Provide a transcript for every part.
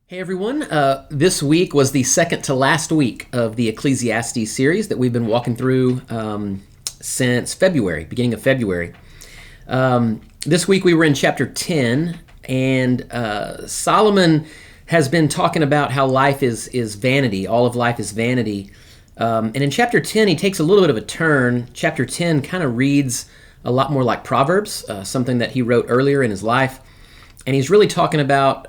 Hey everyone, this week was the second to last week of the Ecclesiastes series that we've been walking through since February, beginning of February. This week we were in chapter 10, and Solomon has been talking about how life is vanity, all of life is vanity. And in chapter 10 he takes a little bit of a turn. Chapter 10 kind of reads a lot more like Proverbs, something that he wrote earlier in his life. And he's really talking about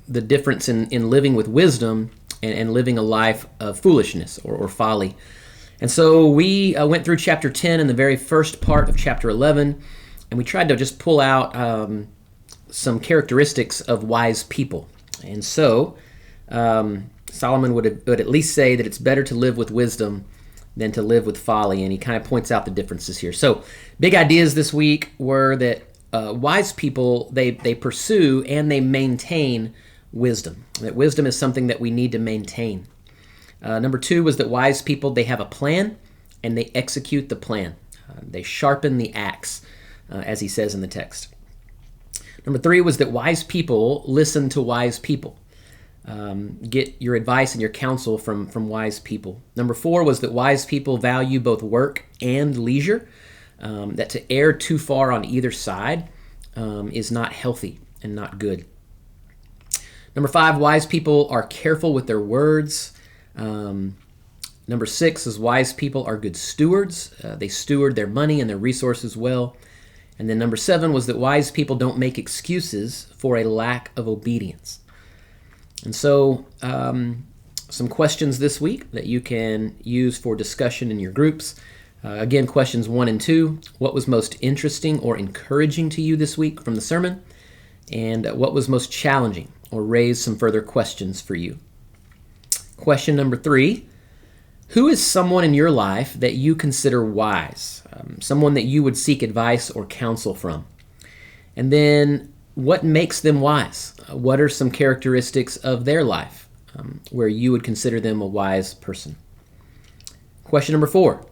the difference in living with wisdom and living a life of foolishness or folly. And so we went through chapter 10 and the very first part of chapter 11, and we tried to just pull out some characteristics of wise people. And so Solomon would at least say that it's better to live with wisdom than to live with folly, and he kind of points out the differences here. So big ideas this week were that wise people, they pursue and they maintain wisdom. That wisdom is something that we need to maintain. Number two was that wise people, they have a plan and they execute the plan. They sharpen the axe, as he says in the text. Number three was that wise people listen to wise people. Get your advice and your counsel from wise people. Number four was that wise people value both work and leisure. That to err too far on either side is not healthy and not good. Number five, wise people are careful with their words. Number six is wise people are good stewards. They steward their money and their resources well. And then number seven was that wise people don't make excuses for a lack of obedience. And so some questions this week that you can use for discussion in your groups. Again, questions 1 and 2. What was most interesting or encouraging to you this week from the sermon? And what was most challenging or raised some further questions for you? Question number 3. Who is someone in your life that you consider wise? Someone that you would seek advice or counsel from? And then what makes them wise? What are some characteristics of their life where you would consider them a wise person? Question number 4.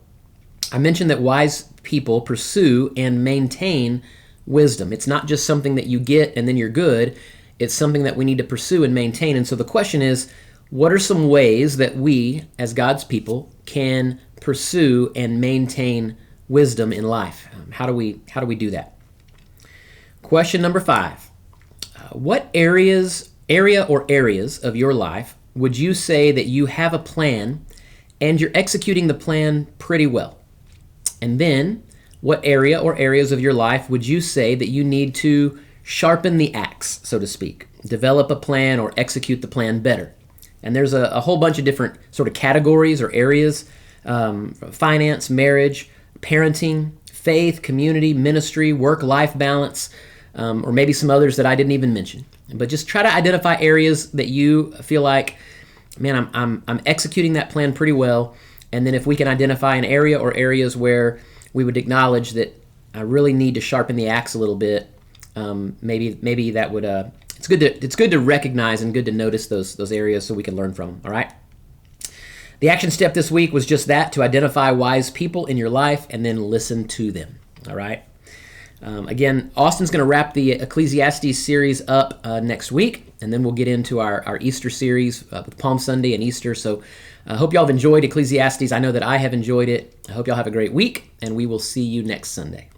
I mentioned that wise people pursue and maintain wisdom. It's not just something that you get and then you're good. It's something that we need to pursue and maintain. And so the question is, what are some ways that we, as God's people, can pursue and maintain wisdom in life? How do we do that? Question number 5. What area or areas of your life would you say that you have a plan and you're executing the plan pretty well? And then, what area or areas of your life would you say that you need to sharpen the axe, so to speak? Develop a plan or execute the plan better. And there's a whole bunch of different sort of categories or areas: finance, marriage, parenting, faith, community, ministry, work-life balance, or maybe some others that I didn't even mention. But just try to identify areas that you feel like, man, I'm executing that plan pretty well. And then if we can identify an area or areas where we would acknowledge that I really need to sharpen the axe a little bit, maybe that would it's good to recognize and good to notice those areas so we can learn from them. All right. The action step this week was just that: to identify wise people in your life and then listen to them. All right. Again, Austin's going to wrap the Ecclesiastes series up next week, and then we'll get into our Easter series with Palm Sunday and Easter. So I hope y'all have enjoyed Ecclesiastes. I know that I have enjoyed it. I hope y'all have a great week, and we will see you next Sunday.